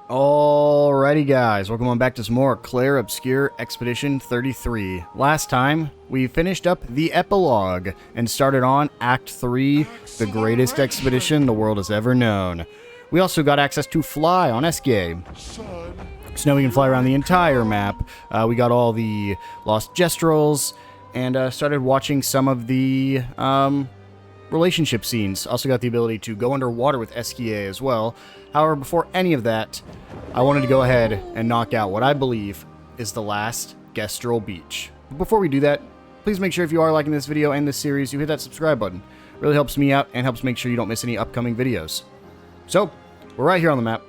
Alrighty guys, welcome on back to some more Clair Obscur Expedition 33. Last time, we finished up the epilogue and started on Act 3, the greatest expedition the world has ever known. We also got access to fly on Endgame. So now we can fly around the entire map. We got all the lost gestrels and started watching some of the relationship scenes. Also got the ability to go underwater with SKA as well. However, before any of that, I wanted to go ahead and knock out what I believe is the last Gestrel beach. But before we do that, please make sure if you are liking this video and this series, you hit that subscribe button. It really helps me out and helps make sure you don't miss any upcoming videos. So, we're right here on the map.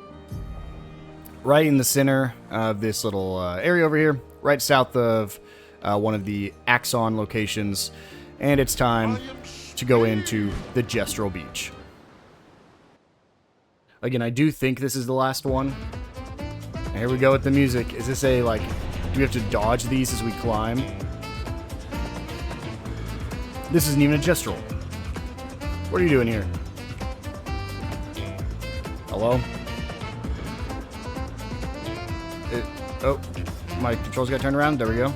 Right in the center of this little area over here, right south of one of the Axon locations. And it's time to go into the Gestrel beach. Again, I do think this is the last one. And here we go with the music. Is this a, like, do we have to dodge these as we climb? This isn't even a gestrel. What are you doing here? Hello? Oh, my controls got turned around. There we go.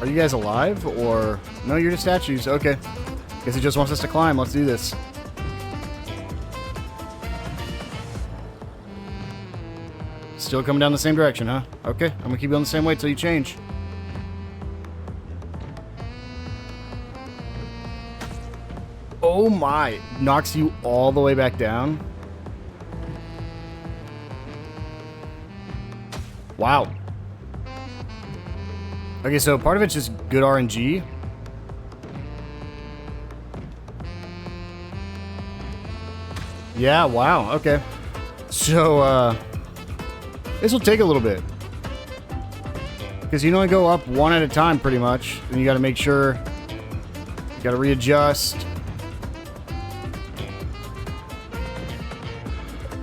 Are you guys alive, or... No, you're just statues. Okay. Guess it just wants us to climb. Let's do this. Still coming down the same direction, huh? Okay, I'm gonna keep going the same way till you change. Oh my! Knocks you all the way back down. Wow. Okay, so part of it's just good RNG. Yeah, wow, okay. So, this will take a little bit. Because you can only go up one at a time, pretty much. And you gotta make sure... You gotta readjust.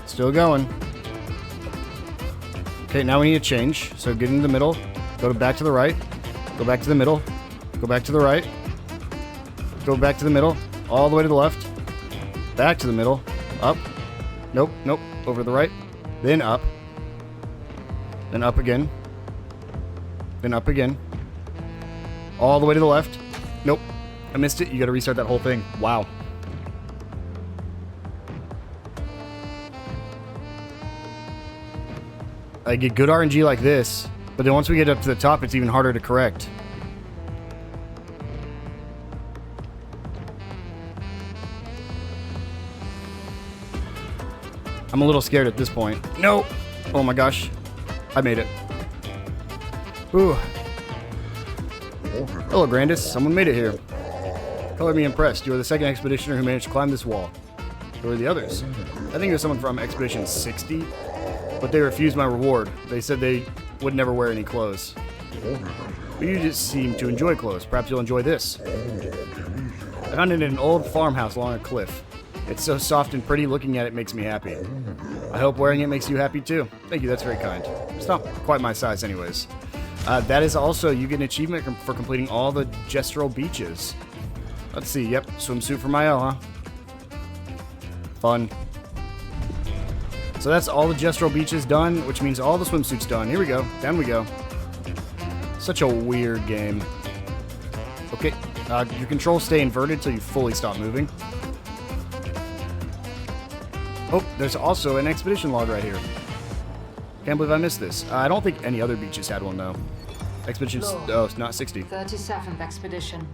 Still going. Okay, now we need to change. So get into the middle. Go back to the right. Go back to the middle. Go back to the right. Go back to the middle. All the way to the left. Back to the middle. Up. Nope, nope. Over to the right. Then up. Then up again. Then up again. All the way to the left. Nope. I missed it. You gotta restart that whole thing. Wow. I get good RNG like this, but then once we get up to the top, it's even harder to correct. I'm a little scared at this point. No! Oh my gosh. I made it. Ooh. Hello, Grandis. Someone made it here. Color me impressed. You are the second expeditioner who managed to climb this wall. Who are the others? I think it was someone from Expedition 60, but they refused my reward. They said they would never wear any clothes. But you just seem to enjoy clothes. Perhaps you'll enjoy this. I found it in an old farmhouse along a cliff. It's so soft and pretty, looking at it makes me happy. I hope wearing it makes you happy too. Thank you, that's very kind. It's not quite my size anyways. That is also, you get an achievement for completing all the Gestrel beaches. Let's see, yep, swimsuit for Mael, huh? Fun. So that's all the Gestrel beaches done, which means all the swimsuits done. Here we go, down we go. Such a weird game. Okay, your controls stay inverted till you fully stop moving. Oh, there's also an expedition log right here. Can't believe I missed this. I don't think any other beaches had one, though. Expedition... Oh, it's not 60. 37th expedition.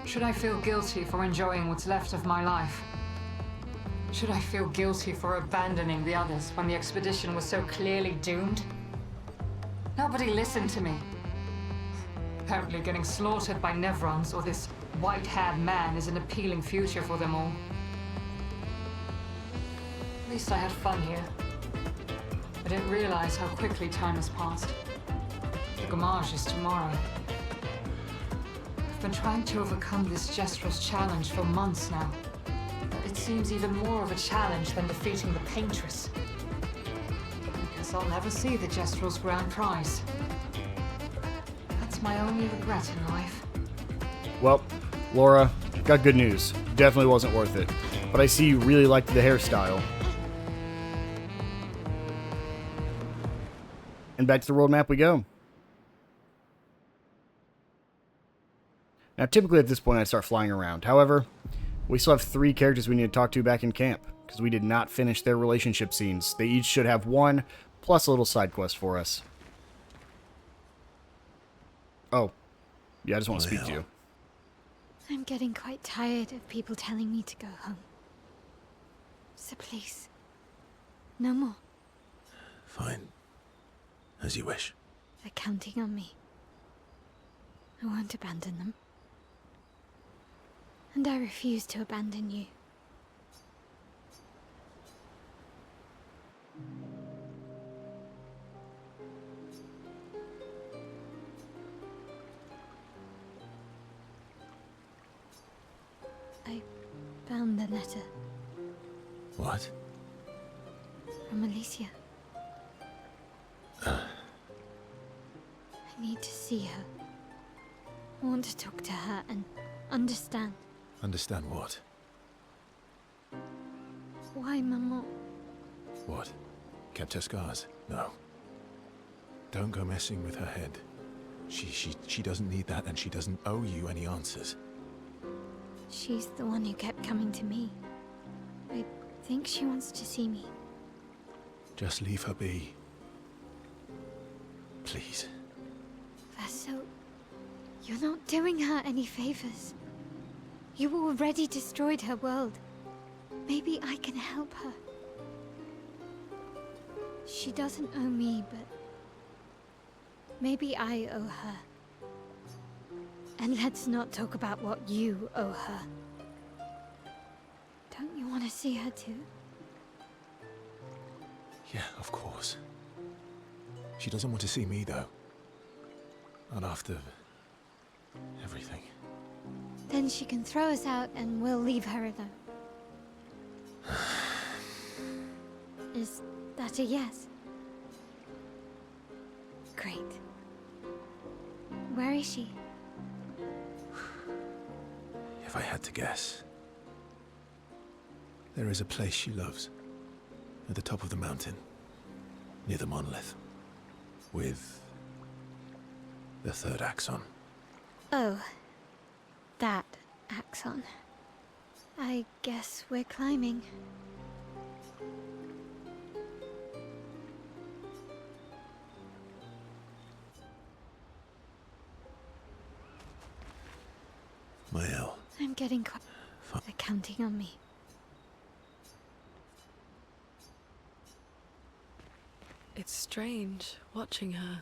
Should I feel guilty for enjoying what's left of my life? Should I feel guilty for abandoning the others when the expedition was so clearly doomed? Nobody listened to me. Apparently getting slaughtered by Nevrons or this white-haired man is an appealing future for them all. At least I had fun here. I didn't realize how quickly time has passed. The Gamage is tomorrow. I've been trying to overcome this Gestrel's challenge for months now. But it seems even more of a challenge than defeating the Paintress. I guess I'll never see the Gestrel's grand prize. That's my only regret in life. Well, Laura, got good news. Definitely wasn't worth it. But I see you really liked the hairstyle. And back to the world map we go. Now, typically at this point, I'd start flying around. However, we still have 3 characters we need to talk to back in camp, because we did not finish their relationship scenes. They each should have 1, plus a little side quest for us. Oh. Yeah, I just want to speak to you. I'm getting quite tired of people telling me to go home. So please, no more. Fine. As you wish. They're counting on me. I won't abandon them. And I refuse to abandon you. I found the letter. What? From Alicia. I need to see her. I want to talk to her and understand. Understand what? Why Maman? What? Kept her scars? No. Don't go messing with her head. She doesn't need that, and she doesn't owe you any answers. She's the one who kept coming to me. I think she wants to see me. Just leave her be. Please. Vaso, you're not doing her any favors. You already destroyed her world. Maybe I can help her. She doesn't owe me, but maybe I owe her. And let's not talk about what you owe her. Don't you want to see her too? Yeah, of course. She doesn't want to see me, though. Not after everything. Then she can throw us out and we'll leave her alone. Is that a yes? Great. Where is she? If I had to guess, there is a place she loves. At the top of the mountain. Near the monolith. With the 3rd axon. Oh. That axon. I guess we're climbing. Mael. I'm getting quite... They're counting on me. It's strange watching her.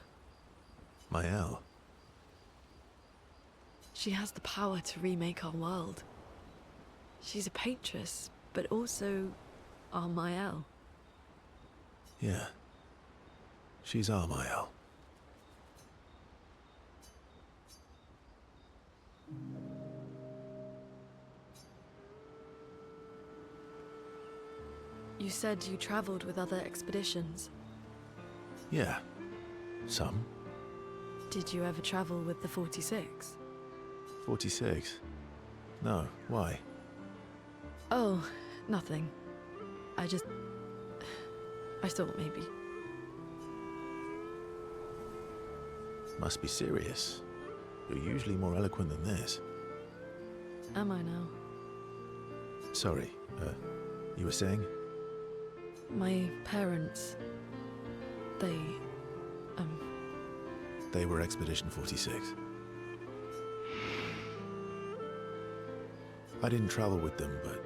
Mael. She has the power to remake our world. She's a Paintress, but also our Mael. Yeah. She's our Mael. You said you traveled with other expeditions. Yeah. Some. Did you ever travel with the 46? 46? No, why? Oh, nothing. I thought maybe. Must be serious. You're usually more eloquent than this. Am I now? Sorry, you were saying? My parents... They were Expedition 46. I didn't travel with them, but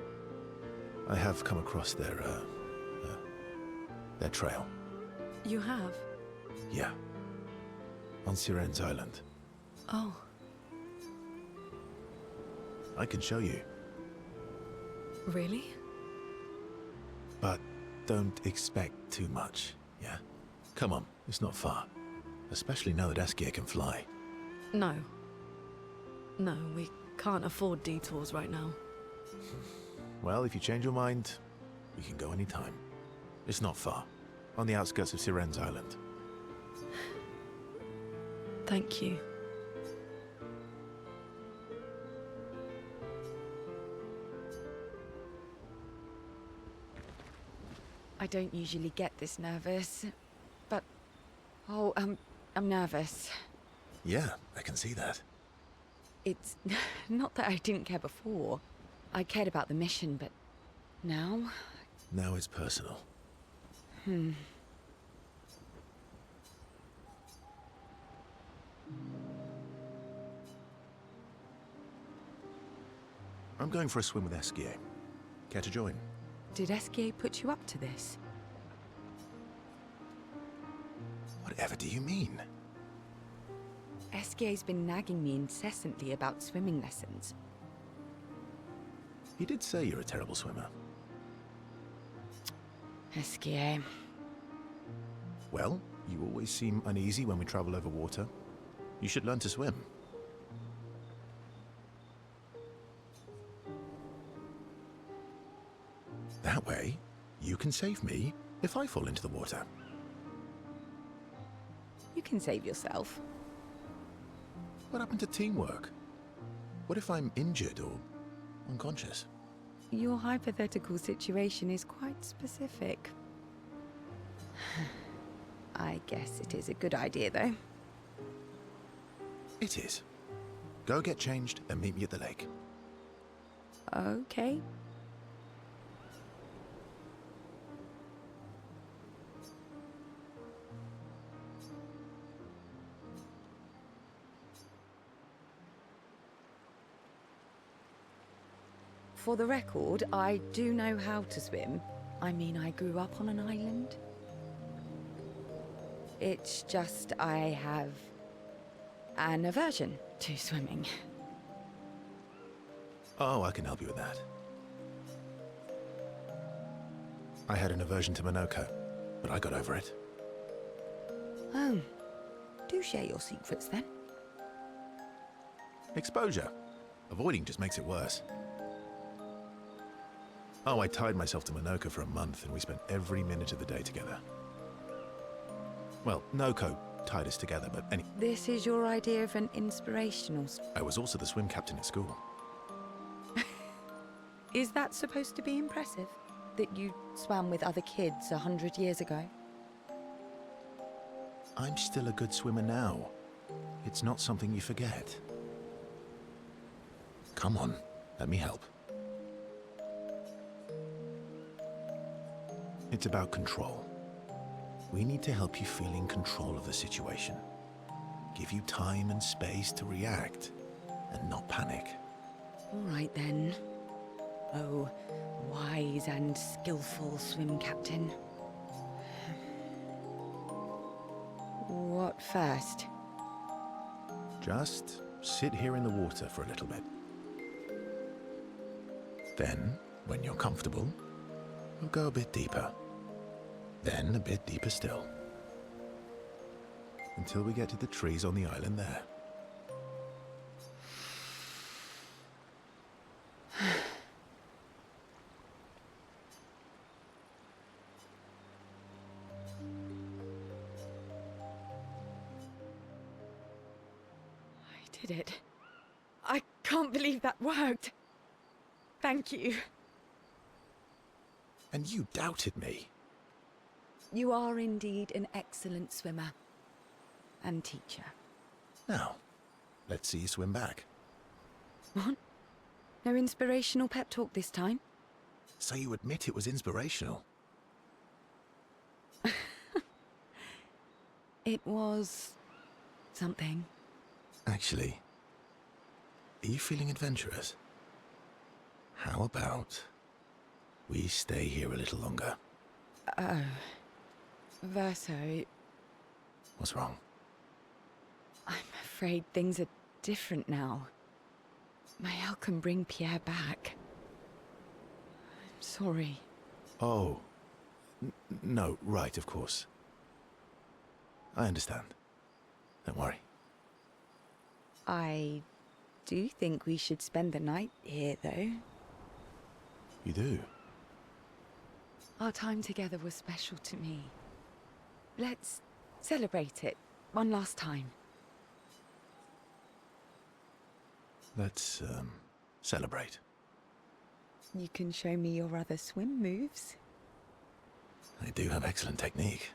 I have come across their trail. You have? Yeah. On Siren's Island. Oh. I can show you. Really? But don't expect too much, yeah? Come on, it's not far. Especially now that Askia can fly. No. No, we can't afford detours right now. Well, if you change your mind, we can go anytime. It's not far. On the outskirts of Siren's Island. Thank you. I don't usually get this nervous, but Oh, I'm nervous. Yeah, I can see that. It's not that I didn't care before. I cared about the mission, but now? Now it's personal. I'm going for a swim with Esquier. Care to join? Did Esquier put you up to this? Whatever do you mean? Esquier's been nagging me incessantly about swimming lessons. He did say you're a terrible swimmer. Esquier. Well, you always seem uneasy when we travel over water. You should learn to swim. That way, you can save me if I fall into the water. You can save yourself. What happened to teamwork? What if I'm injured or unconscious? Your hypothetical situation is quite specific. I guess it is a good idea, though. It is. Go get changed and meet me at the lake. Okay. For the record, I do know how to swim. I mean, I grew up on an island. It's just I have an aversion to swimming. Oh, I can help you with that. I had an aversion to Minoko, but I got over it. Oh, do share your secrets then. Exposure. Avoiding just makes it worse. Oh, I tied myself to Minoko for a month and we spent every minute of the day together. Well, Noko tied us together, but This is your idea of an inspirational... I was also the swim captain at school. Is that supposed to be impressive? That you swam with other kids 100 years ago? I'm still a good swimmer now. It's not something you forget. Come on, let me help. It's about control. We need to help you feel in control of the situation. Give you time and space to react and not panic. All right then. Oh, wise and skillful swim captain. What first? Just sit here in the water for a little bit. Then, when you're comfortable, we'll go a bit deeper. Then a bit deeper still. Until we get to the trees on the island there. I did it. I can't believe that worked. Thank you. And you doubted me. You are indeed an excellent swimmer. And teacher. Now, let's see you swim back. What? No inspirational pep talk this time? So you admit it was inspirational. It was... something. Actually, are you feeling adventurous? How about we stay here a little longer? Oh. Verso, What's wrong? I'm afraid things are different now. Mael can bring Pierre back. I'm sorry. Oh. No, right, of course. I understand. Don't worry. I do think we should spend the night here, though. You do? Our time together was special to me. Let's celebrate it one last time. Let's, celebrate. You can show me your other swim moves. I do have excellent technique.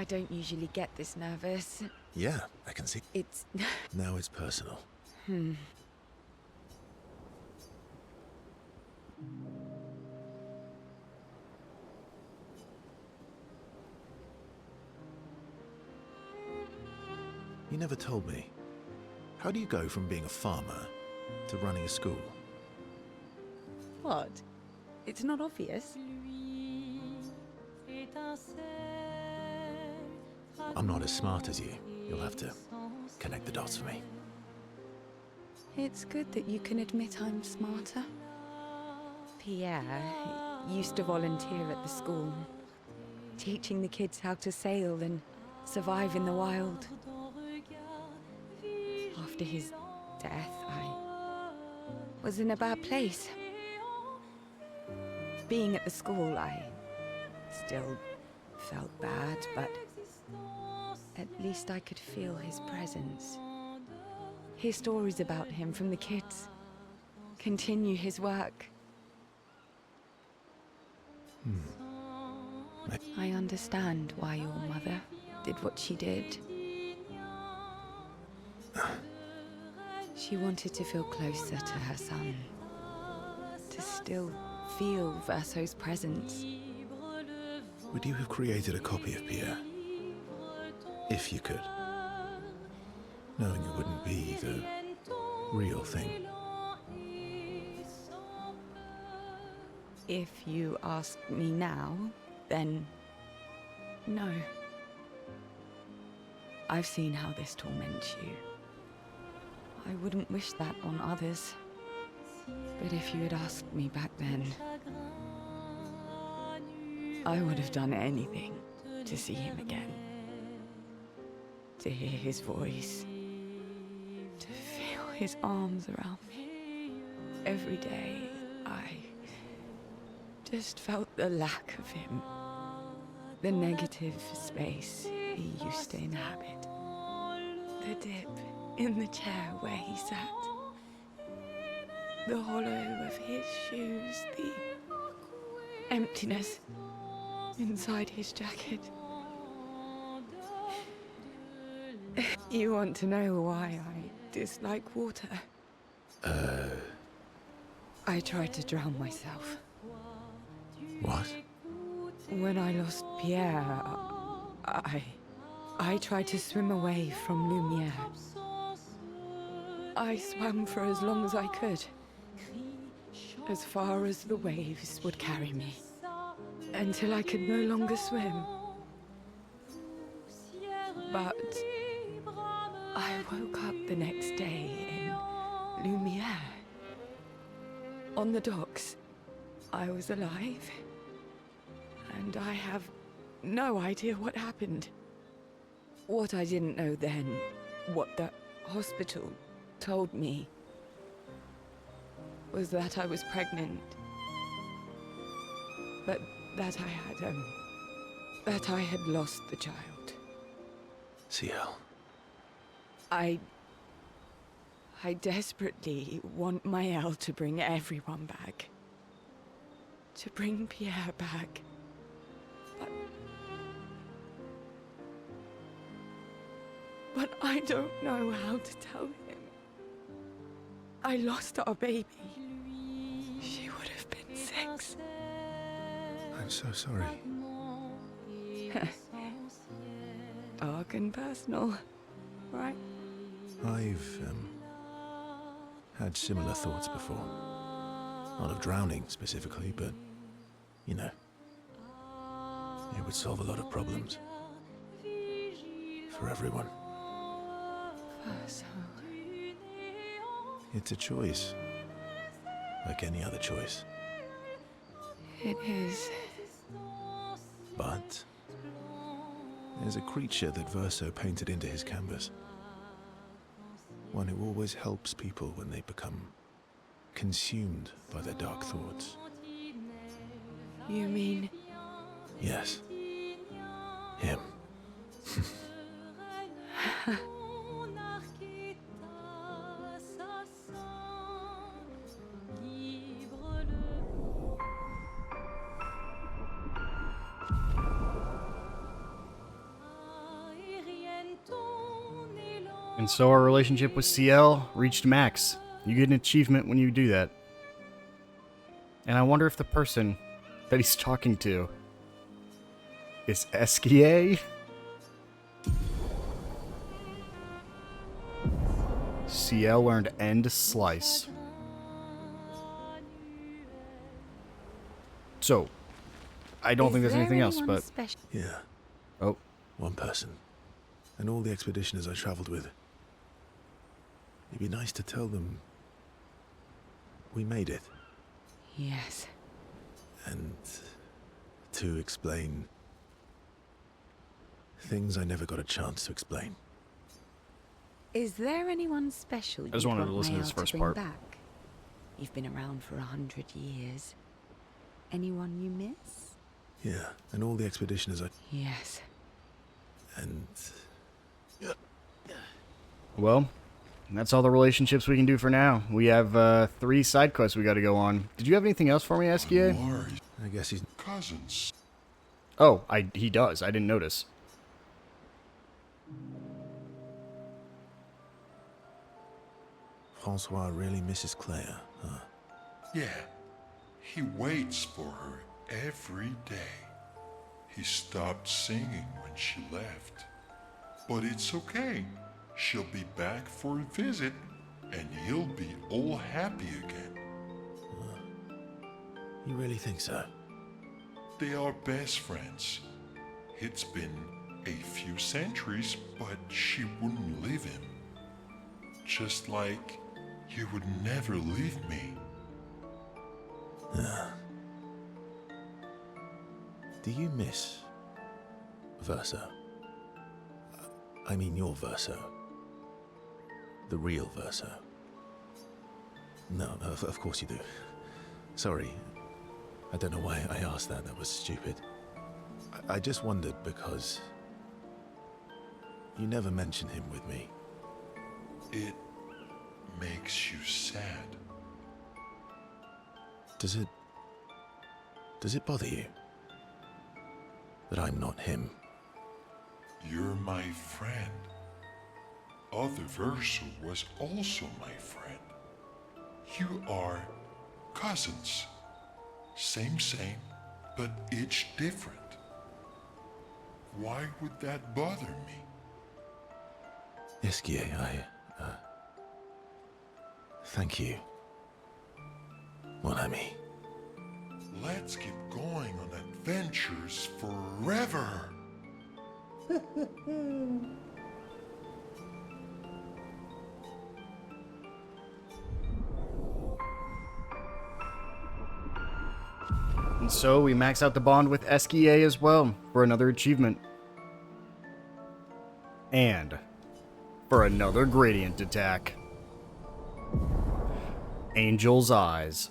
I don't usually get this nervous. Yeah, I can see. It's... Now it's personal. You never told me. How do you go from being a farmer to running a school? What? It's not obvious. I'm not as smart as you. You'll have to connect the dots for me. It's good that you can admit I'm smarter. Pierre used to volunteer at the school, teaching the kids how to sail and survive in the wild. After his death, I was in a bad place. Being at the school, I still felt bad, but at least I could feel his presence. Hear stories about him from the kids. Continue his work. I understand why your mother did what she did. She wanted to feel closer to her son. To still feel Verso's presence. Would you have created a copy of Pierre? If you could. Knowing it wouldn't be the real thing. If you ask me now, then no. I've seen how this torments you. I wouldn't wish that on others. But if you had asked me back then, I would have done anything to see him again. To hear his voice. To feel his arms around me. Every day, I just felt the lack of him. The negative space he used to inhabit. The dip in the chair where he sat. The hollow of his shoes. The emptiness inside his jacket. You want to know why I dislike water? I tried to drown myself. What? When I lost Pierre, I tried to swim away from Lumiere. I swam for as long as I could. As far as the waves would carry me. Until I could no longer swim. But I woke up the next day in Lumiere. On the docks. I was alive. And I have no idea what happened. What I didn't know then, what the hospital told me, was that I was pregnant. But that I had lost the child. CL. I desperately want Maëlle to bring everyone back. To bring Pierre back. But I don't know how to tell him. I lost our baby. She would have been 6. I'm so sorry. Dark and personal, right? I've, had similar thoughts before. Not of drowning specifically, but, you know, it would solve a lot of problems. For everyone. So, It's a choice. Like any other choice. it is. But there's a creature that Verso painted into his canvas. One who always helps people when they become consumed by their dark thoughts. You mean... Yes. Him. And so our relationship with CL reached max. You get an achievement when you do that. And I wonder if the person that he's talking to is Esquier? CL learned end slice. So, I don't think there's anything else, but... Yeah. Oh. One person. And all the expeditioners I traveled with. It'd be nice to tell them we made it. Yes. And to explain things I never got a chance to explain. Is there anyone special I just wanted to listen to this first part. Back? You've been around for 100 years. Anyone you miss? Yeah, and all the expeditioners I... Yes. And... Well, that's all the relationships we can do for now. We have 3 side quests we got to go on. Did you have anything else for me, Esquier? I guess he's... Cousins. Oh, he does. I didn't notice. Francois really misses Claire, huh? Yeah. He waits for her every day. He stopped singing when she left. But it's okay. She'll be back for a visit, and he'll be all happy again. You really think so? They are best friends. It's been a few centuries, but she wouldn't leave him. Just like you would never leave me. Do you miss Verso? I mean your Verso. The real Verso. No, of course you do. Sorry. I don't know why I asked that. That was stupid. I just wondered because you never mention him with me. It makes you sad. Does it bother you that I'm not him? You're my friend. Other Verso was also my friend. You are cousins. Same, but each different. Why would that bother me? Esquier, thank you, mon ami. Let's keep going on adventures forever. And so we max out the bond with Esquier as well for another achievement. And for another gradient attack. Angel's Eyes.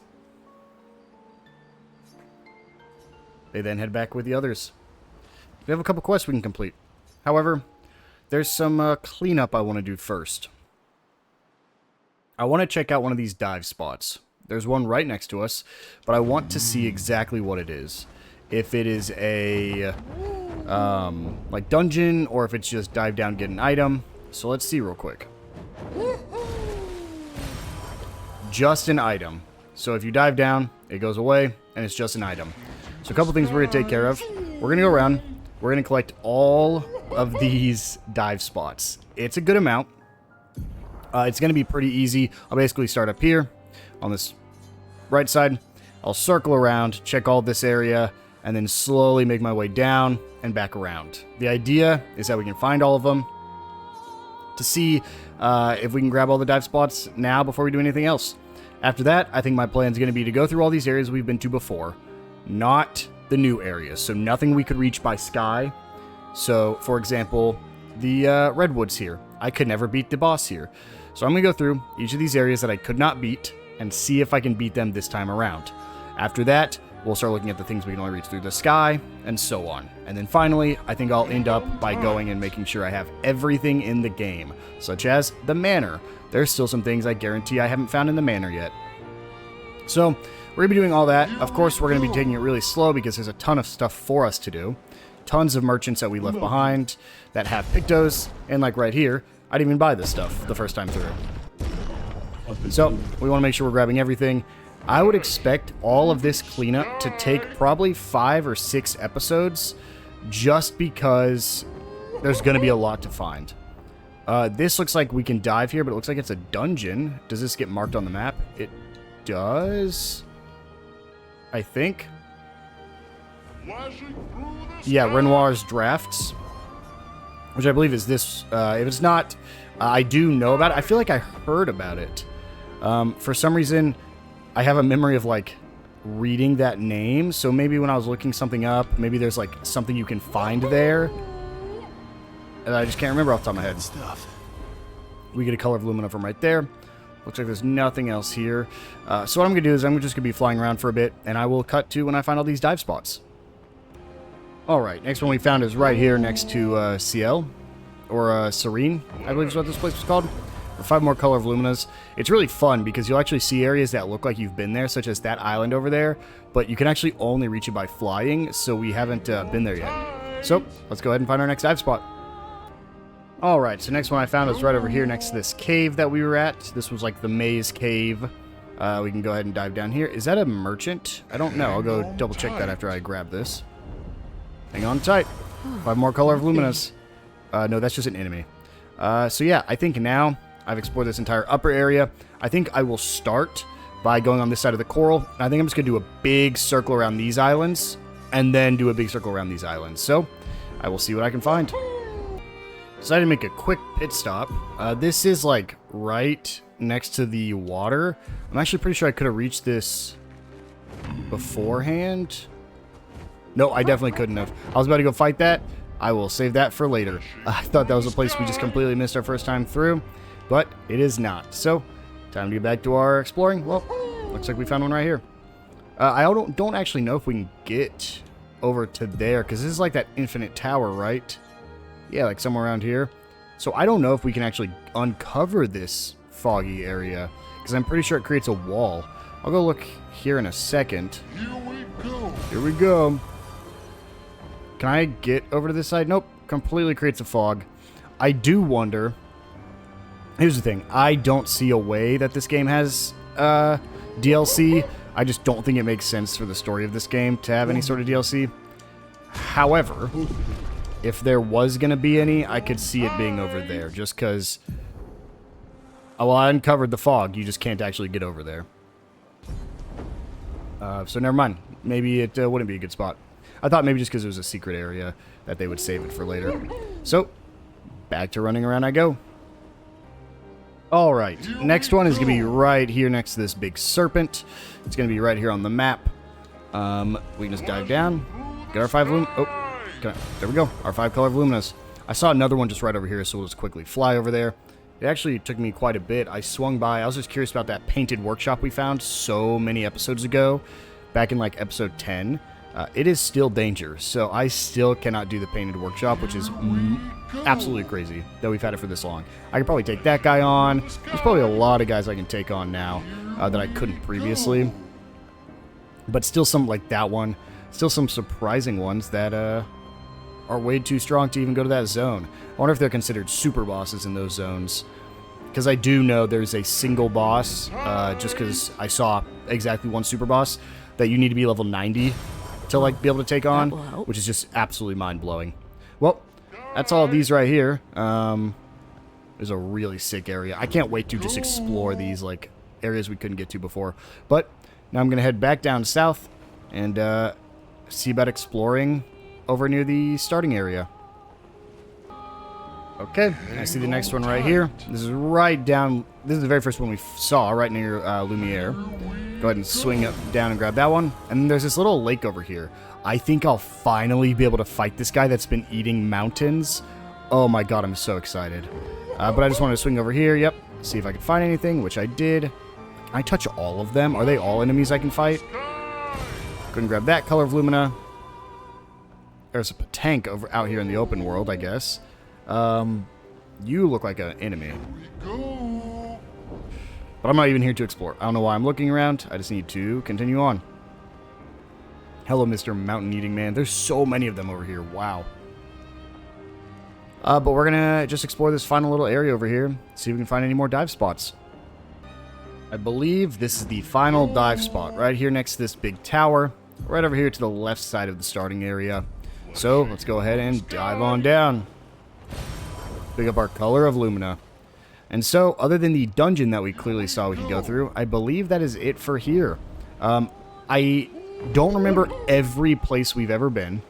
They then head back with the others. We have a couple quests we can complete. However, there's some cleanup I want to do first. I want to check out one of these dive spots. There's one right next to us, but I want to see exactly what it is. If it is a like dungeon, or if it's just dive down, get an item. So let's see real quick. Just an item. So if you dive down, it goes away, and it's just an item. So a couple things we're going to take care of. We're going to go around. We're going to collect all of these dive spots. It's a good amount. It's going to be pretty easy. I'll basically start up here on this right side. I'll circle around, check all this area, and then slowly make my way down and back around. The idea is that we can find all of them to see if we can grab all the dive spots now before we do anything else. After that, I think my plan is going to be to go through all these areas we've been to before, not the new areas. So nothing we could reach by sky. So, for example, the redwoods here. I could never beat the boss here. So I'm going to go through each of these areas that I could not beat and see if I can beat them this time around. After that, we'll start looking at the things we can only reach through the sky, and so on. And then finally, I think I'll end up by going and making sure I have everything in the game, such as the manor. There's still some things I guarantee I haven't found in the manor yet. So, we're going to be doing all that. Of course, we're going to be taking it really slow because there's a ton of stuff for us to do. Tons of merchants that we left behind that have pictos, and like right here, I didn't even buy this stuff the first time through. So, we want to make sure we're grabbing everything. I would expect all of this cleanup to take probably 5 or 6 episodes, just because there's going to be a lot to find. This looks like we can dive here, but it looks like it's a dungeon. Does this get marked on the map? It does, I think. Yeah, Renoir's Drafts, which I believe is this. If it's not, I do know about it. I feel like I heard about it. For some reason, I have a memory of, like, reading that name. So maybe when I was looking something up, maybe there's, like, something you can find there. And I just can't remember off the top of my head. Stuff. We get a color of Lumina from right there. Looks like there's nothing else here. So what I'm going to do is I'm just going to be flying around for a bit, and I will cut to when I find all these dive spots. Alright, next one we found is right here next to Ciel, or Serene, I believe is what this place was called. For 5 more color of luminas. It's really fun because you'll actually see areas that look like you've been there, such as that island over there, but you can actually only reach it by flying, so we haven't been there yet. So, let's go ahead and find our next dive spot. Alright, so next one I found is right over here next to this cave that we were at. This was like the maze cave. We can go ahead and dive down here. Is that a merchant? I don't know. I'll go double check that after I grab this. Hang on tight. 5 more color of luminas. No, that's just an enemy. So yeah, I think now I've explored this entire upper area. I think I will start by going on this side of the coral. I think I'm just going to do a big circle around these islands, and then do a big circle around these islands. So, I will see what I can find. Decided to make a quick pit stop. This is, like, right next to the water. I'm actually pretty sure I could have reached this beforehand. No, I definitely couldn't have. I was about to go fight that. I will save that for later. I thought that was a place we just completely missed our first time through, but it is not. So, time to get back to our exploring. Well, looks like we found one right here. I don't actually know if we can get over to there, because this is like that infinite tower, right? Yeah, like somewhere around here. So I don't know if we can actually uncover this foggy area, because I'm pretty sure it creates a wall. I'll go look here in a second. Here we go. Here we go. Can I get over to this side? Nope. Completely creates a fog. I do wonder. Here's the thing. I don't see a way that this game has DLC. I just don't think it makes sense for the story of this game to have any sort of DLC. However, if there was going to be any, I could see it being over there. Just because... well, I uncovered the fog. You just can't actually get over there. So never mind. Maybe it wouldn't be a good spot. I thought maybe just because it was a secret area that they would save it for later. So, back to running around I go. Alright, next one is going to be right here next to this big serpent. It's going to be right here on the map. We can just dive down. Get our 5 there we go. Our 5 color of luminas. I saw another one just right over here, so we'll just quickly fly over there. It actually took me quite a bit. I swung by. I was just curious about that painted workshop we found so many episodes ago. Back in like episode 10. It is still dangerous, so I still cannot do the painted workshop, which is absolutely crazy that we've had it for this long. I could probably take that guy on. There's probably a lot of guys I can take on now that I couldn't previously. But still some, like that one, still some surprising ones that are way too strong to even go to that zone. I wonder if they're considered super bosses in those zones. Because I do know there's a single boss, just because I saw exactly one super boss, that you need to be level 90 to like be able to take on, which is just absolutely mind-blowing. Well, that's all of these right here. There's a really sick area. I can't wait to just explore these like areas we couldn't get to before. But now I'm going to head back down south and see about exploring over near the starting area. Okay, I see the next one right here. This is right down, this is the very first one we saw, right near Lumiere. Go ahead and swing up, down and grab that one. And then there's this little lake over here. I think I'll finally be able to fight this guy that's been eating mountains. Oh my god, I'm so excited. But I just wanted to swing over here, yep, see if I could find anything, which I did. Can I touch all of them? Are they all enemies I can fight? Couldn't grab that color of Lumina. There's a tank over out here in the open world, I guess. You look like an enemy. But I'm not even here to explore. I don't know why I'm looking around. I just need to continue on. Hello, Mr. Mountain Eating Man. There's so many of them over here. Wow. But we're going to just explore this final little area over here, see if we can find any more dive spots. I believe this is the final dive spot, right here next to this big tower, right over here to the left side of the starting area. So, let's go ahead and dive on down. Pick up our color of Lumina. And so, other than the dungeon that we clearly saw we could go through, I believe that is it for here. I don't remember every place we've ever been,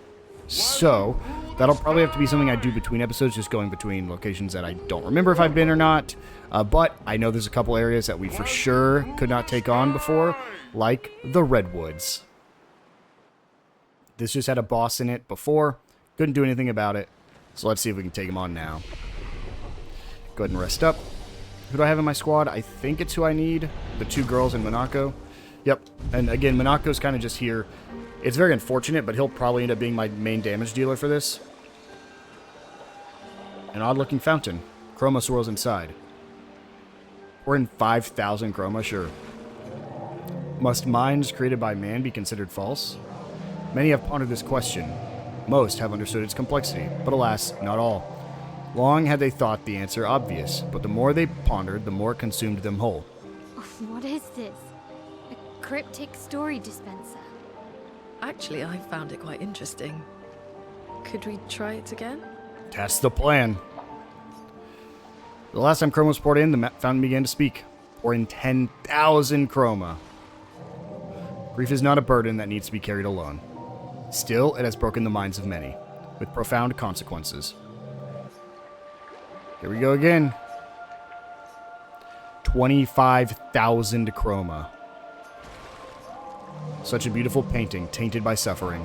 so that'll probably have to be something I do between episodes, just going between locations that I don't remember if I've been or not. But I know there's a couple areas that we for sure could not take on before, like the Redwoods. This just had a boss in it before, couldn't do anything about it, so let's see if we can take him on now. Go ahead and rest up. Who do I have in my squad? I think it's who I need. The 2 girls in Monaco. Yep. And again, Monaco's kind of just here. It's very unfortunate, but he'll probably end up being my main damage dealer for this. An odd-looking fountain. Chroma swirls inside. We're in 5,000 chroma, sure. Must minds created by man be considered false? Many have pondered this question. Most have understood its complexity, but alas, not all. Long had they thought the answer obvious, but the more they pondered, the more it consumed them whole. What is this? A cryptic story dispenser? Actually, I found it quite interesting. Could we try it again? That's the plan. The last time chroma was poured in, the fountain began to speak. Pour in 10,000 chroma. Grief is not a burden that needs to be carried alone. Still, it has broken the minds of many, with profound consequences. Here we go again. 25,000 chroma. Such a beautiful painting, tainted by suffering.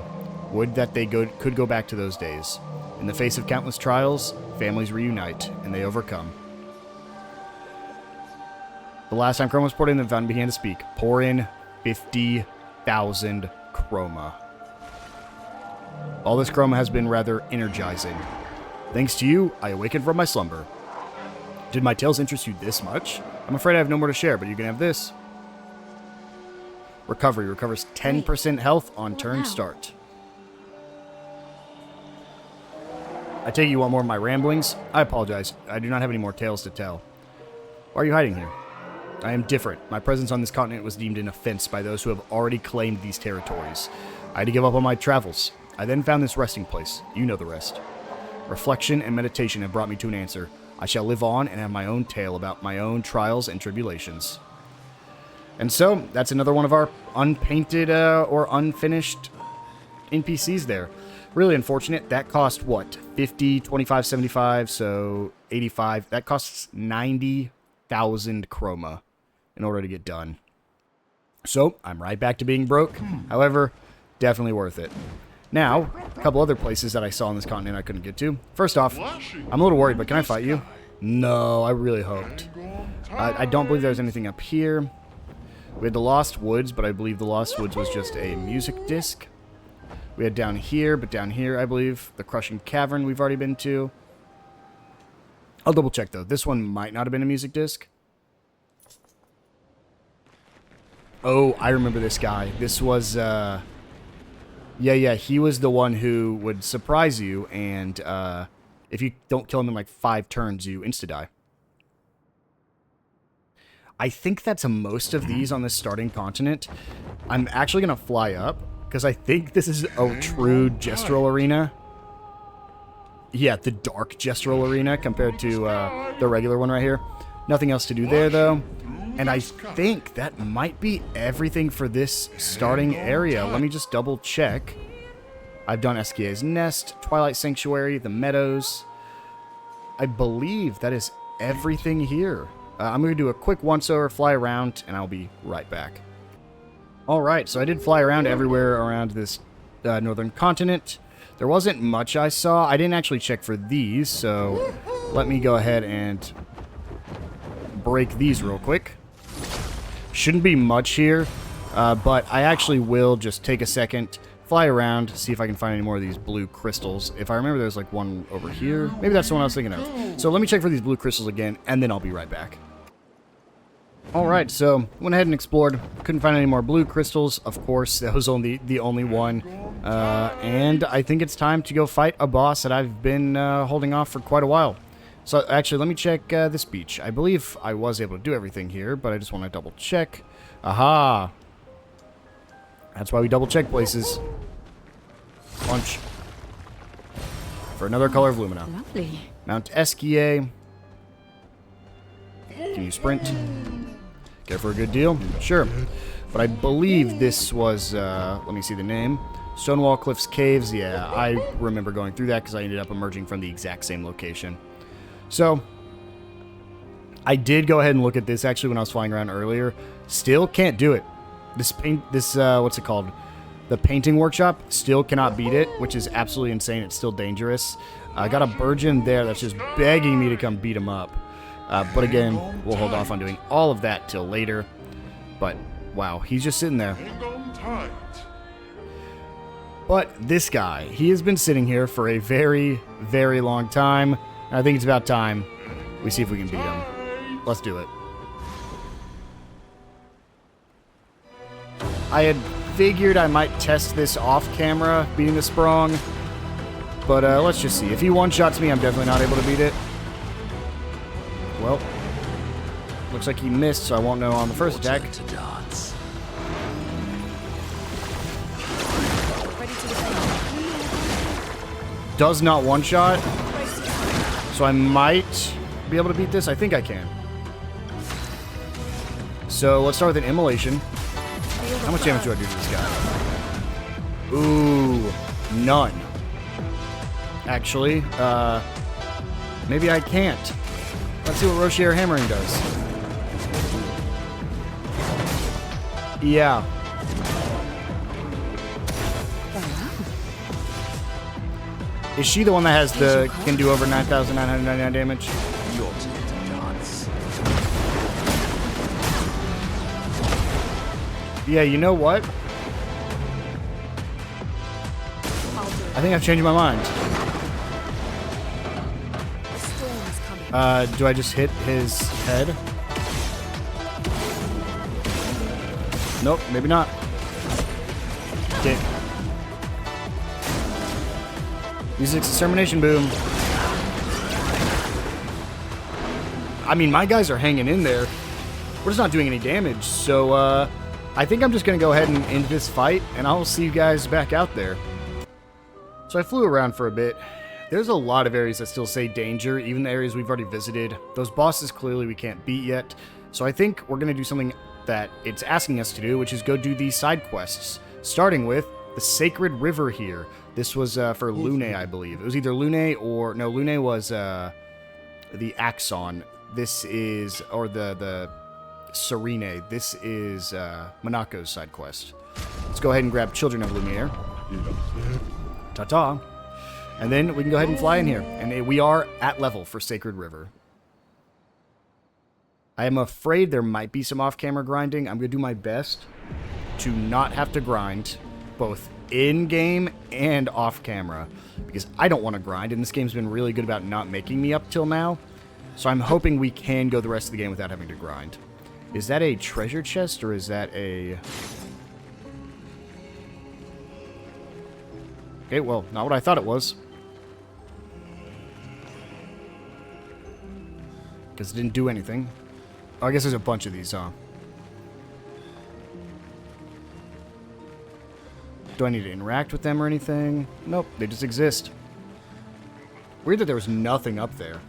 Would that they could go back to those days. In the face of countless trials, families reunite, and they overcome. The last time chroma was poured in, the fountain began to speak. Pour in 50,000 chroma. All this chroma has been rather energizing. Thanks to you, I awakened from my slumber. Did my tales interest you this much? I'm afraid I have no more to share, but you can have this. Recovery recovers 10% health on turn start. I take it you want more of my ramblings? I apologize. I do not have any more tales to tell. Why are you hiding here? I am different. My presence on this continent was deemed an offense by those who have already claimed these territories. I had to give up on my travels. I then found this resting place. You know the rest. Reflection and meditation have brought me to an answer. I shall live on and have my own tale about my own trials and tribulations. And so, that's another one of our unpainted or unfinished NPCs there. Really unfortunate. That cost, what? 50, 25, 75, so 85. That costs 90,000 chroma in order to get done. So, I'm right back to being broke. However, definitely worth it. Now, a couple other places that I saw on this continent I couldn't get to. First off, I'm a little worried, but can I fight you? No, I really hoped. I don't believe there's anything up here. We had the Lost Woods, but I believe the Lost Woods was just a music disc. We had down here, but down here, I believe, the Crushing Cavern we've already been to. I'll double check, though. This one might not have been a music disc. Oh, I remember this guy. This was, Yeah, he was the one who would surprise you, and if you don't kill him in like 5 turns, you insta-die. I think that's most of these on this starting continent. I'm actually going to fly up, because I think this is a true gestural arena. Yeah, the dark gestural arena compared to the regular one right here. Nothing else to do there, though. And I think that might be everything for this starting area. Let me just double check. I've done Esquia's Nest, Twilight Sanctuary, the Meadows. I believe that is everything here. I'm going to do a quick once-over, fly around, and I'll be right back. Alright, so I did fly around everywhere around this northern continent. There wasn't much I saw. I didn't actually check for these, so let me go ahead and break these real quick. Shouldn't be much here, but I actually will just take a second, fly around, see if I can find any more of these blue crystals. If I remember, there's like one over here. Maybe that's the one I was thinking of. So let me check for these blue crystals again, and then I'll be right back. Alright, so went ahead and explored. Couldn't find any more blue crystals. Of course, that was only the only one. And I think it's time to go fight a boss that I've been holding off for quite a while. So, actually, let me check this beach. I believe I was able to do everything here, but I just want to double check. Aha! That's why we double check places. Punch. For another color of Lumina. Lovely. Mount Esquier. Can you sprint? Get for a good deal? Sure. But I believe this was, let me see the name. Stonewall Cliffs Caves. Yeah, I remember going through that because I ended up emerging from the exact same location. So, I did go ahead and look at this actually when I was flying around earlier. Still can't do it. What's it called? The painting workshop still cannot beat it, which is absolutely insane. It's still dangerous. I got a Burgeon there that's just begging me to come beat him up. But again, we'll hold off on doing all of that till later. But, wow, he's just sitting there. But this guy, he has been sitting here for a very, very long time. I think it's about time we see if we can beat him. Let's do it. I had figured I might test this off camera, beating the Sprong. But let's just see. If he one-shots me, I'm definitely not able to beat it. Well, looks like he missed, so I won't know on the first attack. Does not one-shot. So I might be able to beat this. I think I can. So let's start with an immolation. How much damage do I do to this guy? Ooh, none. Actually, maybe I can't. Let's see what Rochier Hammering does. Yeah. Is she the one that has the can do over 9,999 damage? Yeah, you know what? I think I've changed my mind. Do I just hit his head? Nope, maybe not. Okay. Music's extermination boom. I mean, my guys are hanging in there. We're just not doing any damage, so I think I'm just going to go ahead and end this fight, and I'll see you guys back out there. So I flew around for a bit. There's a lot of areas that still say danger, even the areas we've already visited. Those bosses clearly we can't beat yet, so I think we're going to do something that it's asking us to do, which is go do these side quests, starting with the Sacred River here. This was for Lune, I believe. It was either Lune or... No, Lune was the Axon. This is... Or the Serene. This is Monaco's side quest. Let's go ahead and grab Children of Lumiere. Ta-ta. And then we can go ahead and fly in here. And we are at level for Sacred River. I am afraid there might be some off-camera grinding. I'm going to do my best to not have to grind, both in-game and off-camera, because I don't want to grind, and this game's been really good about not making me up till now. So I'm hoping we can go the rest of the game without having to grind. Is that a treasure chest, or is that a... Okay, well, not what I thought it was. Because it didn't do anything. Oh, I guess there's a bunch of these, huh? Do I need to interact with them or anything? Nope, they just exist. Weird that there was nothing up there.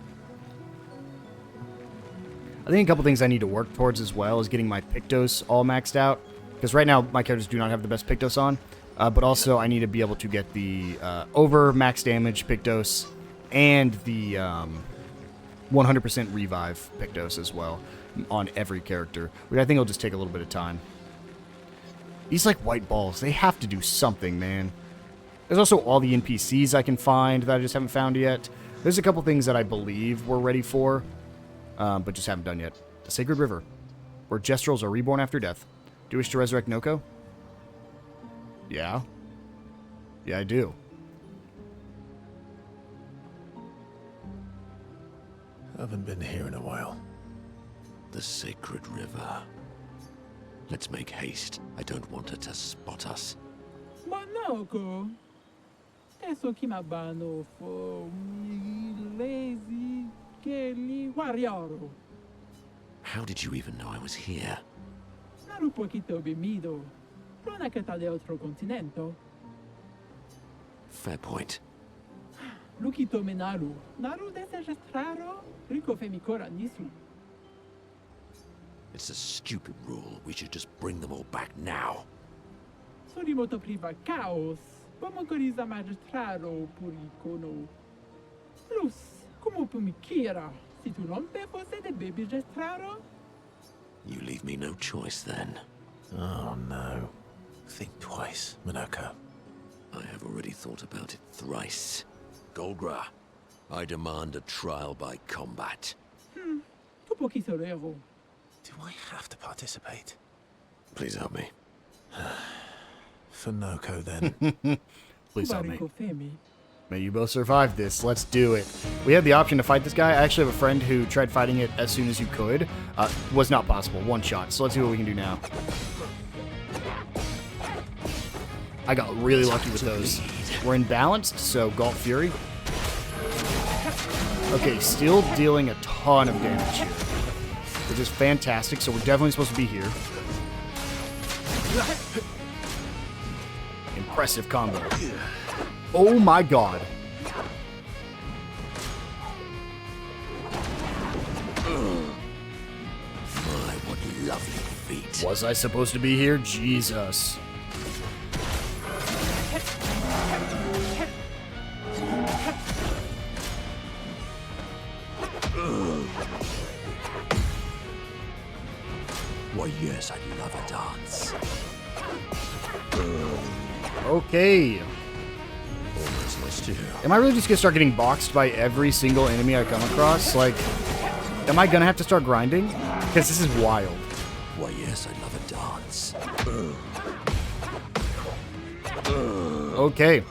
I think a couple things I need to work towards as well is getting my Pictos all maxed out. Because right now, my characters do not have the best Pictos on. But also, I need to be able to get the over max damage Pictos and the 100% revive Pictos as well on every character. Which I think will just take a little bit of time. These, like, white balls, they have to do something, man. There's also all the NPCs I can find that I just haven't found yet. There's a couple things that I believe we're ready for, but just haven't done yet. The Sacred River, where Gestrels are reborn after death. Do you wish to resurrect Noko? Yeah. Yeah, I do. Haven't been here in a while. The Sacred River. Let's make haste. I don't want her to spot us. Monoko. Teso kimabano fo lazy kelly warioro. How did you even know I was here? Naru poquito bimido. Rona que tal de otro continente. Fair point. Lukito menaru. Naru desejestraro. Rico femicora nisu. It's a stupid rule. We should just bring them all back now. Sorimoto priva caos. Pomocoriza magistraro puricono. Plus, como pumikira. Si tu rompe fosse de baby gestraro. You leave me no choice then. Oh no. Think twice, Monoko. I have already thought about it thrice. Golgra, I demand a trial by combat. Tu pochi sorero. Do I have to participate? Please help me. For Noko, then. Please help me. Barico femi. May you both survive this. Let's do it. We had the option to fight this guy. I actually have a friend who tried fighting it as soon as you could. Was not possible. One shot. So let's see what we can do now. I got really lucky with those. We're imbalanced, so Galt Fury. Okay, still dealing a ton of damage here, which is fantastic. So we're definitely supposed to be here. Impressive combo. Oh my god. My, what lovely feet. Was I supposed to be here? Jesus. Why, yes, I'd love a dance. Okay. Almost lost you. Am I really just gonna start getting boxed by every single enemy I come across? Like, am I gonna have to start grinding? Because this is wild. Why, yes, I'd love a dance. Okay.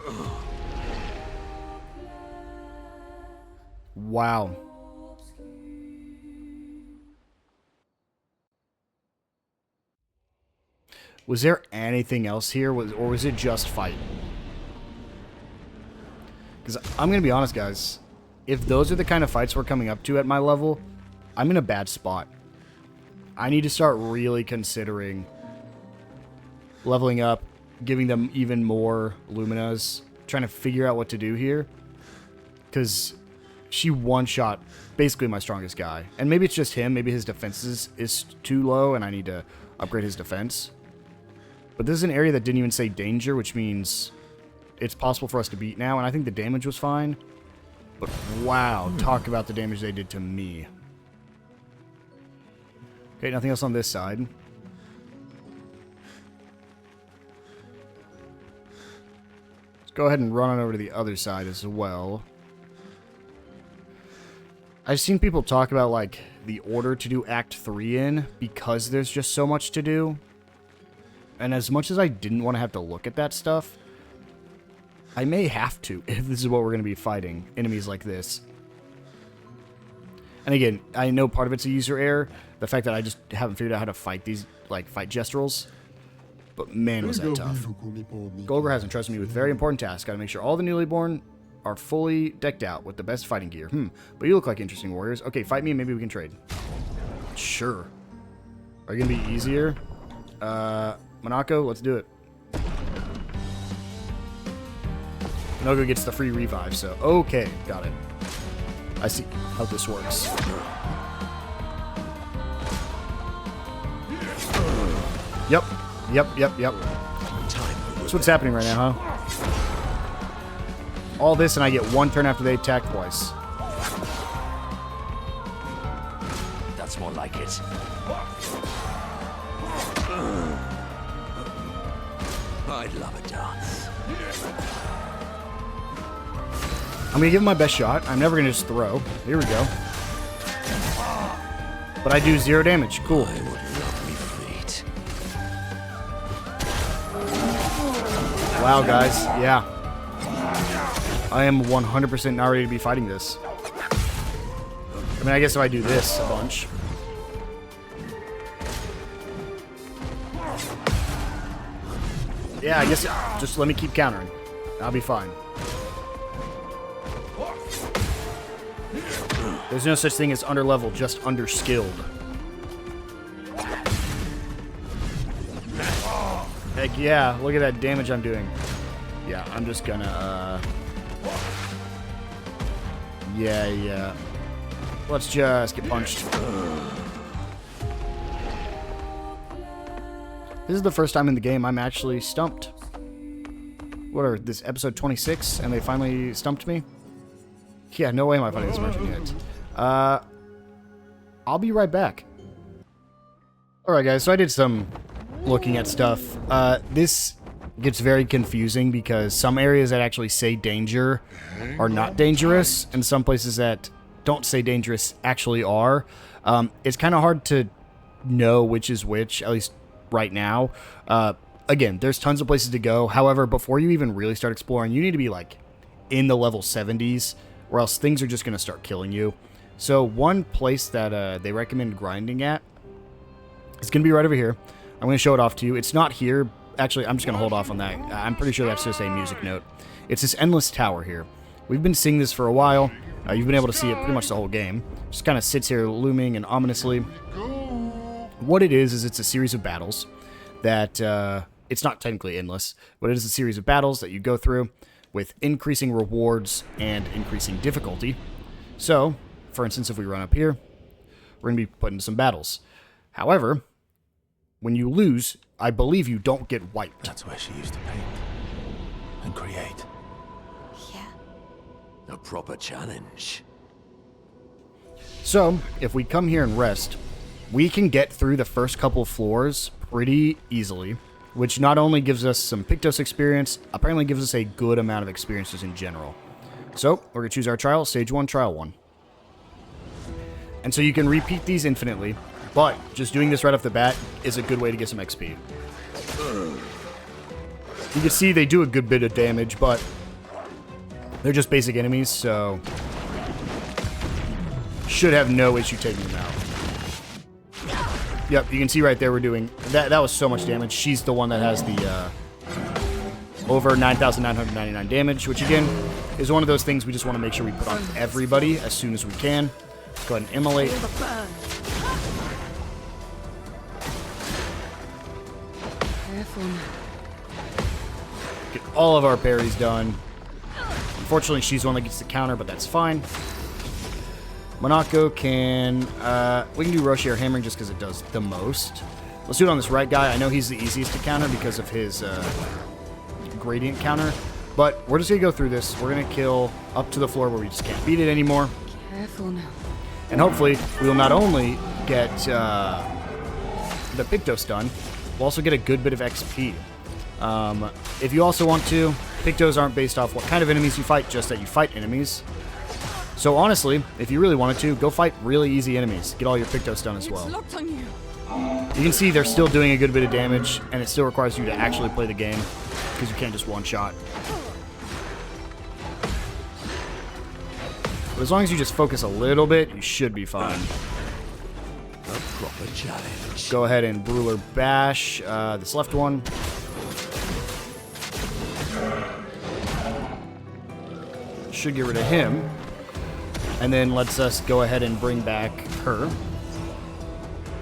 Wow. Was there anything else here, or was it just fight? Because I'm going to be honest, guys. If those are the kind of fights we're coming up to at my level, I'm in a bad spot. I need to start really considering leveling up, giving them even more Luminas, trying to figure out what to do here. Because she one-shot basically my strongest guy. And maybe it's just him. Maybe his defense is too low, and I need to upgrade his defense. But this is an area that didn't even say danger, which means it's possible for us to beat now. And I think the damage was fine. But wow, talk about the damage they did to me. Okay, nothing else on this side. Let's go ahead and run on over to the other side as well. I've seen people talk about, like, the order to do Act 3 in because there's just so much to do. And as much as I didn't want to have to look at that stuff, I may have to if this is what we're going to be fighting. Enemies like this. And again, I know part of it's a user error. The fact that I just haven't figured out how to fight these, like, fight gestrels. But man, was that tough. Golgar has entrusted me with very important tasks. Gotta make sure all the newly born are fully decked out with the best fighting gear. But you look like interesting warriors. Okay, fight me and maybe we can trade. Sure. Are you gonna be easier? Monoko, let's do it. Monoko gets the free revive, so okay, got it. I see how this works. Yep. That's what's happening right now, huh? All this and I get one turn after they attack twice. That's more like it. I'd love a dance. I'm gonna give him my best shot. I'm never gonna just throw. Here we go. But I do 0 damage. Cool. I would lovely feet. Wow, guys. Yeah. I am 100% not ready to be fighting this. I mean, I guess if I do this a bunch. Yeah, I guess just let me keep countering. I'll be fine. There's no such thing as underlevel, just underskilled. Heck yeah, look at that damage I'm doing. Yeah, I'm just gonna, Yeah. Let's just get punched. This is the first time in the game I'm actually stumped. What are this, episode 26, and they finally stumped me? Yeah, no way am I fighting this merchant yet. I'll be right back. Alright guys, so I did some looking at stuff. This gets very confusing because some areas that actually say danger are not dangerous, and some places that don't say dangerous actually are. It's kind of hard to know which is which, at least right now. Again, there's tons of places to go. However, before you even really start exploring, you need to be like in the level 70s, or else things are just going to start killing you. So one place that they recommend grinding at is going to be right over here. I'm going to show it off to you. It's not here. Actually, I'm just going to hold off on that. I'm pretty sure that's just a music note. It's this endless tower here. We've been seeing this for a while. You've been able to see it pretty much the whole game. Just kind of sits here looming and ominously. What it is it's a series of battles that, it's not technically endless, but it is a series of battles that you go through with increasing rewards and increasing difficulty. So, for instance, if we run up here, we're going to be put into some battles. However, when you lose, I believe you don't get wiped. That's where she used to paint and create. Yeah. A proper challenge. So, if we come here and rest, we can get through the first couple of floors pretty easily, which not only gives us some Pictos experience, apparently gives us a good amount of experiences in general. So, we're going to choose our trial, stage 1, trial 1. And so you can repeat these infinitely, but just doing this right off the bat is a good way to get some XP. You can see they do a good bit of damage, but they're just basic enemies, so should have no issue taking them out. Yep, you can see right there we're doing... That was so much damage. She's the one that has the over 9,999 damage, which again is one of those things we just want to make sure we put on everybody as soon as we can. Go ahead and immolate. Get all of our parries done. Unfortunately, she's the one that gets the counter, but that's fine. Monaco can... we can do Rocher Hammering just because it does the most. Let's do it on this right guy. I know he's the easiest to counter because of his gradient counter. But we're just going to go through this. We're going to kill up to the floor where we just can't beat it anymore. Careful now. And hopefully, we will not only get the Pictos done, we'll also get a good bit of XP. If you also want to, Pictos aren't based off what kind of enemies you fight, just that you fight enemies. So honestly, if you really wanted to, go fight really easy enemies. Get all your Pictos done as well. It's locked on you. You can see they're still doing a good bit of damage, and it still requires you to actually play the game, because you can't just one-shot. But as long as you just focus a little bit, you should be fine. A proper challenge. Go ahead and Ruler Bash this left one. Should get rid of him. And then lets us go ahead and bring back her.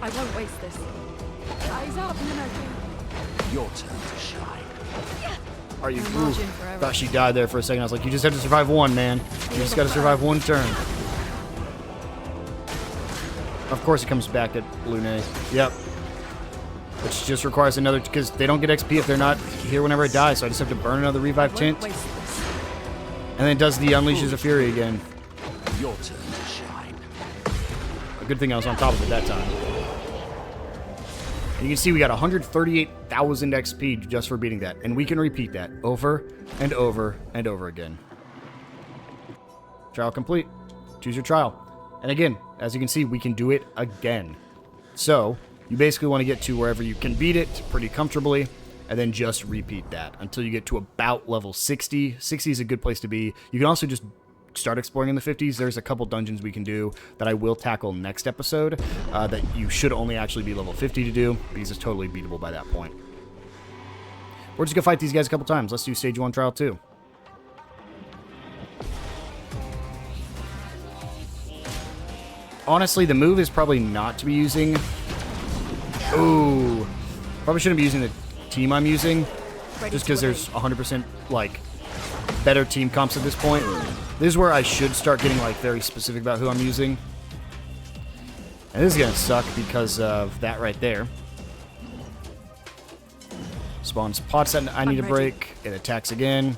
I won't waste this. Eyes up, Monaco. Your turn to shine. Are you? No margin for error. Thought she died there for a second. I was like, you just have to survive one, man. You just got to survive one turn. Of course it comes back at Lune. Yep. Which just requires another... Because they don't get XP if they're not here whenever it dies. So I just have to burn another revive I tint. won't waste this. And then it does the Unleashes of Fury again. Your turn to shine. A good thing I was on top of it that time. And you can see we got 138,000 XP just for beating that. And we can repeat that over and over and over again. Trial complete. Choose your trial. And again, as you can see, we can do it again. So, you basically want to get to wherever you can beat it pretty comfortably, and then just repeat that until you get to about level 60. 60 is a good place to be. You can also just start exploring in the 50s. There's a couple dungeons we can do that I will tackle next episode that you should only actually be level 50 to do, because it's totally beatable by that point. We're just gonna fight these guys a couple times. Let's do stage 1, trial 2. Honestly, the move is probably not to be using. Ooh. Probably shouldn't be using the team I'm using. Just because there's 100% like better team comps at this point. This is where I should start getting like very specific about who I'm using. And this is gonna suck because of that right there. Spawns pots that I need to break. It attacks again.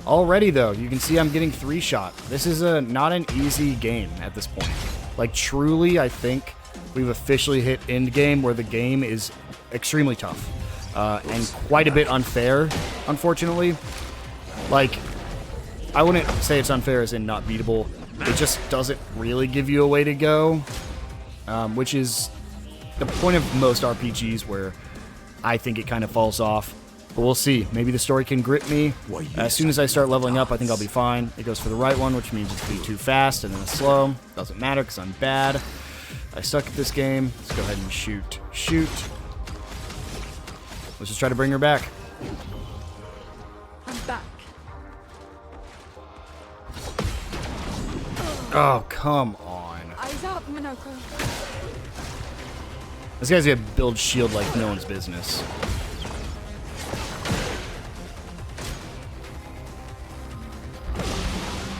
Already though, you can see I'm getting 3-shot. This is not an easy game at this point. Like truly, I think we've officially hit endgame where the game is extremely tough. And quite a bit unfair, unfortunately. Like, I wouldn't say it's unfair as in not beatable. It just doesn't really give you a way to go, which is the point of most RPGs where I think it kind of falls off. But we'll see. Maybe the story can grip me. As soon as I start leveling up, I think I'll be fine. It goes for the right one, which means it's be too fast, and then it's slow. Doesn't matter because I'm bad. I suck at this game. Let's go ahead and shoot. Shoot. Let's just try to bring her back. I'm back. Oh, come on. Eyes up, Minoko. This guy's gonna build shield like no one's business.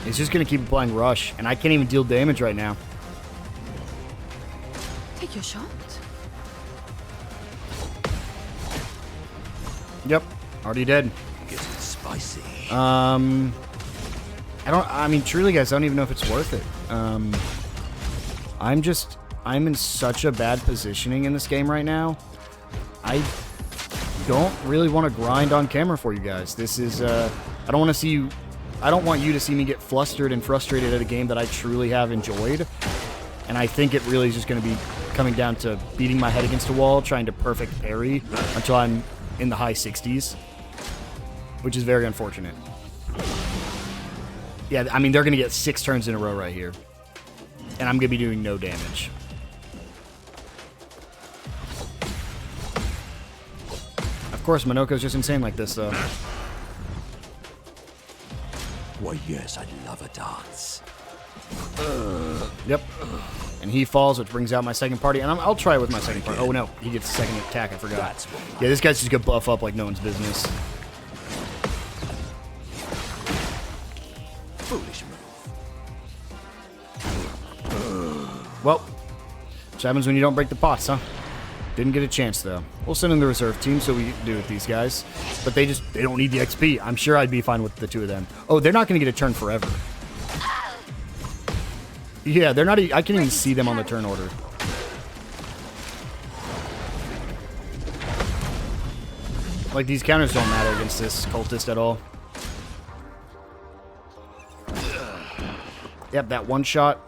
He's just gonna keep applying rush, and I can't even deal damage right now. Take your shot. Yep, already dead. Getting spicy. I mean, truly, guys, I don't even know if it's worth it. I'm in such a bad positioning in this game right now. I don't really want to grind on camera for you guys. This is, I don't want you to see me get flustered and frustrated at a game that I truly have enjoyed. And I think it really is just going to be coming down to beating my head against a wall, trying to perfect parry until I'm in the high 60s, which is very unfortunate. Yeah, I mean, they're going to get 6 turns in a row right here, and I'm going to be doing no damage. Of course, Minoko's just insane like this, though. Why, yes, I love a dance. Yep. And he falls, which brings out my second party. And I'll try it with my second party. Oh, no. He gets the second attack. I forgot. Yeah, this guy's just going to buff up like no one's business. Foolish move. Well, which happens when you don't break the pots, huh? Didn't get a chance, though. We'll send in the reserve team so we can do with these guys. But they don't need the XP. I'm sure I'd be fine with the 2 of them. Oh, they're not going to get a turn forever. Yeah, they're not. I can't even see them on the turn order. Like, these counters don't matter against this cultist at all. Yep, that one shot.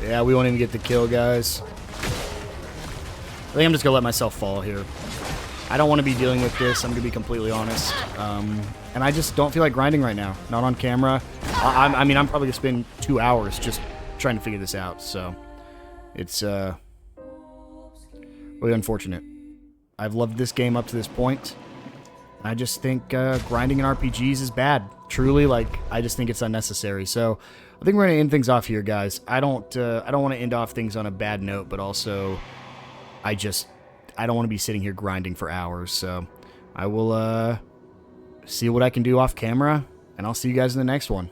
Yeah, we won't even get the kill, guys. I think I'm just going to let myself fall here. I don't want to be dealing with this, I'm going to be completely honest. And I just don't feel like grinding right now. Not on camera. I mean, I'm probably going to spend 2 hours just trying to figure this out. So, it's really unfortunate. I've loved this game up to this point. I just think grinding in RPGs is bad. Truly, like, I just think it's unnecessary. So, I think we're going to end things off here, guys. I don't want to end off things on a bad note, but also, I don't want to be sitting here grinding for hours. So, I will see what I can do off camera, and I'll see you guys in the next one.